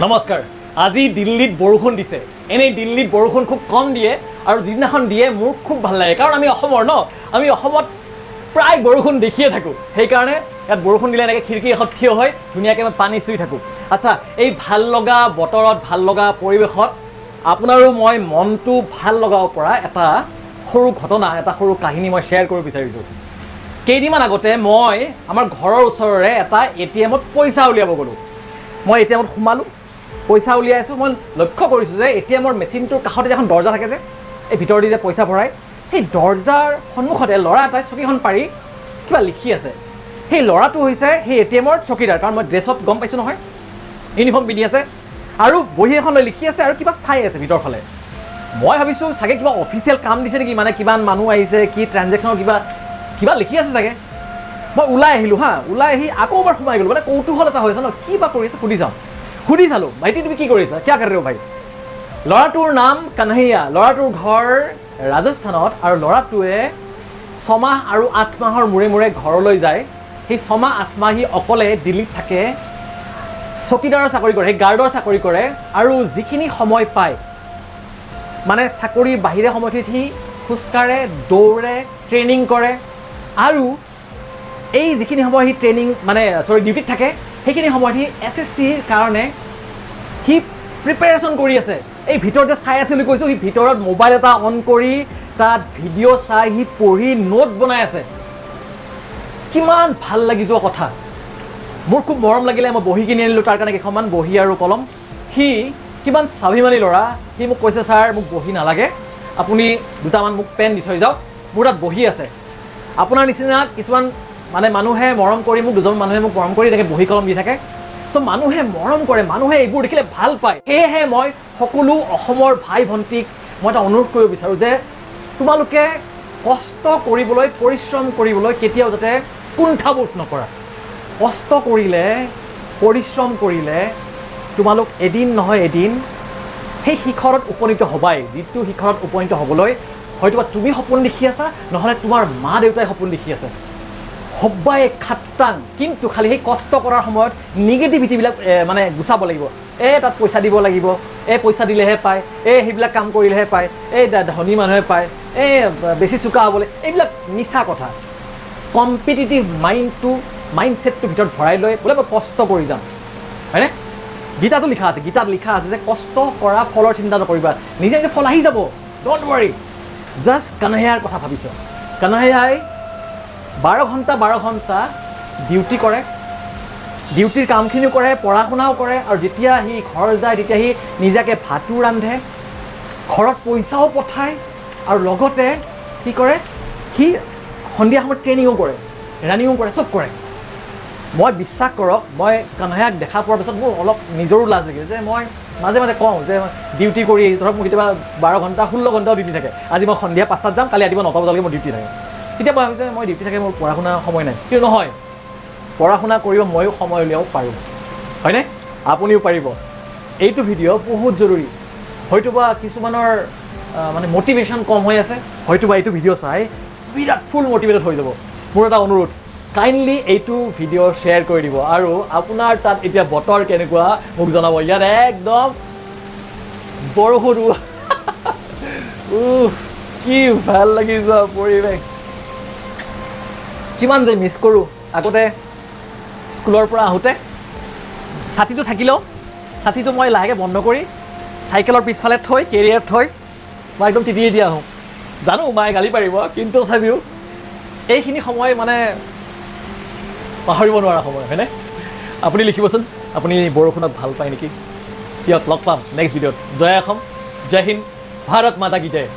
নমস্কাৰ। আজি দিল্লীত বৰষুণ দিছে। এনেই দিল্লীত বৰষুণ খুব কম দিয়ে আৰু যিদিনাখন দিয়ে মোৰ খুব ভাল লাগে, কাৰণ আমি অসমৰ ন, আমি অসমত প্ৰায় বৰষুণ দেখিয়ে থাকোঁ। সেইকাৰণে ইয়াত বৰষুণ দিলে এনেকৈ খিৰিকী এখন থিয় হৈ ধুনীয়াকৈ মই পানী চুই থাকোঁ। আচ্ছা, এই ভাল লগা বতৰত, ভাল লগা পৰিৱেশত আপোনাৰো মই মনটো ভাল লগাব পৰা এটা সৰু ঘটনা, এটা সৰু কাহিনী মই শ্বেয়াৰ কৰিব বিচাৰিছোঁ। কেইদিনমান আগতে মই আমাৰ ঘৰৰ ওচৰৰে এটা ATM-ত পইচা উলিয়াব গ'লোঁ। মই ATM-ত সোমালোঁ, পইচা উলিয়াই আছোঁ। মই লক্ষ্য কৰিছোঁ যে ATM-ৰ মেচিনটোৰ কাষতে এখন দৰ্জা থাকে যে, এই ভিতৰেদি যে পইচা ভৰাই, সেই দৰ্জাৰ সন্মুখতে ল'ৰা এটাই চকীখন পাৰি কিবা লিখি আছে। সেই ল'ৰাটো হৈছে সেই ATM-ৰ চকীদাৰ, কাৰণ মই ড্ৰেছত গম পাইছোঁ নহয়, ইউনিফৰ্ম পিন্ধি আছে আৰু বহী এখন লৈ লিখি আছে আৰু কিবা চাই আছে ভিতৰ ফালে। মই ভাবিছোঁ চাগে কিবা অফিচিয়েল কাম দিছে নেকি, মানে কিমান মানুহ আহিছে, কি ট্ৰানজেকশ্যনৰ কিবা লিখি আছে চাগে। মই ওলাই আহিলোঁ হা, ওলাই আহি আকৌ এবাৰ সোমাই গ'লোঁ, মানে কৌতূহল এটা হৈছে ন, কি বা কৰি আছে সুধি চালোঁ, ভাইটি তুমি কি কৰিছা, কিয়া কৰ ৰহে হো ভাই। ল'ৰাটোৰ নাম কানহাইয়া, ল'ৰাটোৰ ঘৰ ৰাজস্থানত, আৰু ল'ৰাটোৱে 6 মাহ আৰু 8 মাহৰ মূৰে মূৰে ঘৰলৈ যায়। সেই 6 মাহ 8 মাহ সি অকলে দিল্লীত থাকে, চকীদাৰৰ চাকৰি কৰে, সেই গাৰ্ডৰ চাকৰি কৰে, আৰু যিখিনি সময় পায়, মানে চাকৰিৰ বাহিৰে সময়খিনিত সি খোজকাঢ়ে, দৌৰে, ট্ৰেইনিং কৰে, আৰু এই যিখিনি সময় সি ডিউটিত থাকে, সেইখিনি সময়ত সি SSCৰ কাৰণে সি প্ৰিপেৰেশ্যন কৰি আছে। এই ভিতৰত যে চাই আছে বুলি কৈছোঁ, সি ভিতৰত মোবাইল এটা অন কৰি তাত ভিডিঅ' চাই সি পঢ়ি নোট বনাই আছে। কিমান ভাল লাগি যোৱা কথা। মোৰ খুব মৰম লাগিলে, মই বহি কিনি আনিলোঁ তাৰ কাৰণে কেইখনমান বহি আৰু কলম। সি কিমান স্বাভিমানী ল'ৰা, সি মোক কৈছে ছাৰ মোক বহি নালাগে, আপুনি দুটামান মোক পেন দি থৈ যাওক, মোৰ তাত বহি আছে। আপোনাৰ নিচিনা কিছুমান মানুহে মৰম কৰি মোক, দুজন মানুহে মোক মৰম কৰি এনেকৈ বহি কলম দি থাকে। চ' মানুহে মৰম কৰে, মানুহে এইবোৰ দেখিলে ভাল পায়। সেয়েহে মই সকলো অসমৰ ভাই ভণ্টিক মই এটা অনুৰোধ কৰিব বিচাৰোঁ যে তোমালোকে কষ্ট কৰিবলৈ, পৰিশ্ৰম কৰিবলৈ কেতিয়াও যাতে কুণ্ঠাবোধ নকৰা। কষ্ট কৰিলে, পৰিশ্ৰম কৰিলে তোমালোক এদিন নহয় এদিন সেই শিখৰত উপনীত হ'বাই। যিটো শিখৰত উপনীত হ'বলৈ হয়তোবা তুমি সপোন দেখি আছা, নহ'লে তোমাৰ মা দেউতাই সপোন দেখি আছে, হব্বাই খাটাং। কিন্তু খালি সেই কষ্ট কৰাৰ সময়ত নিগেটিভিটিবিলাক গুচাব লাগিব। তাত পইচা দিব লাগিব, পইচা দিলেহে পায়, সেইবিলাক কাম কৰিলেহে পায়, ধনী মানুহে পায়, বেছি চোকা হ'বলৈ, এইবিলাক মিছা কথা। কম্পিটিটিভ মাইণ্ডছেটটো ভিতৰত ভৰাই লৈ বোলে মই কষ্ট কৰি যাম, হয়নে? গীতাত লিখা আছে যে কষ্ট কৰা ফলৰ চিন্তা নকৰিবা, নিজে নিজে ফল আহি যাব, ডণ্ট ৱৰি। জাষ্ট কানহাইয়াৰ কথা ভাবিছ। কানহাইয়াই 12 ঘণ্টা ডিউটি কৰে, ডিউটিৰ কামখিনিও কৰে, পঢ়া শুনাও কৰে, আৰু যেতিয়া সি ঘৰ যায় তেতিয়া সি নিজাকৈ ভাতো ৰান্ধে, ঘৰত পইচাও পঠায়, আৰু লগতে কি কৰে, সি সন্ধিয়া সময়ত ট্ৰেইনিঙো কৰে, ৰানিঙো কৰে, চব কৰে। মই বিশ্বাস কৰক, মই কানহাইয়াক দেখা পোৱাৰ পিছত মোৰ অলপ নিজৰো লাজ লাগে যে মই মাজে মাজে কওঁ যে ডিউটি কৰি ধৰক মোৰ কেতিয়াবা 12 ঘণ্টা 16 ঘণ্টাও ডিউটি থাকে। আজি মই সন্ধিয়া 5টাত যাম, কালি ৰাতিপুৱা 9টা বজালৈকে মোৰ ডিউটি থাকে। তেতিয়া মই ভাবিছোঁ মই ডিউটি থাকে, মোৰ পঢ়া শুনা সময় নাই। কিন্তু নহয়, পঢ়া শুনা কৰিব ময়ো সময় উলিয়াব পাৰোঁ, হয়নে? আপুনিও পাৰিব। এইটো ভিডিঅ' বহুত জৰুৰী। হয়তোবা কিছুমানৰ মটিভেশ্যন কম হৈ আছে, হয়তোবা এইটো ভিডিঅ' চাই বিৰাট ফুল মটিভেটেড হৈ যাব। মোৰ এটা অনুৰোধ, কাইণ্ডলি এইটো ভিডিঅ' শ্বেয়াৰ কৰি দিব, আৰু আপোনাৰ তাত এতিয়া বতৰ কেনেকুৱা মোক জনাব। ইয়াত একদম বৰষুণ, কি ভাল লাগি যোৱা পৰিৱেশ। কিমান যে মিছ কৰোঁ। আগতে স্কুলৰ পৰা আহোঁতে ছাতিটো থাকিলেও, ছাতিটো মই লাহেকৈ বন্ধ কৰি চাইকেলৰ পিছফালে থৈ, কেৰিয়াৰত থৈ মই একদম তিতিয়ে দি আহোঁ। জানো মায়ে গালি পাৰিব, কিন্তু তথাপিও এইখিনি সময় পাহৰিব নোৱাৰা সময়, হয়নে? আপুনি লিখিবচোন আপুনি বৰষুণত ভাল পায় নেকি। দিয়ক, লগ পাম নেক্সট ভিডিঅ'ত। জয় অসম, জয় হিন্দ, ভাৰত মাতা কি জয়।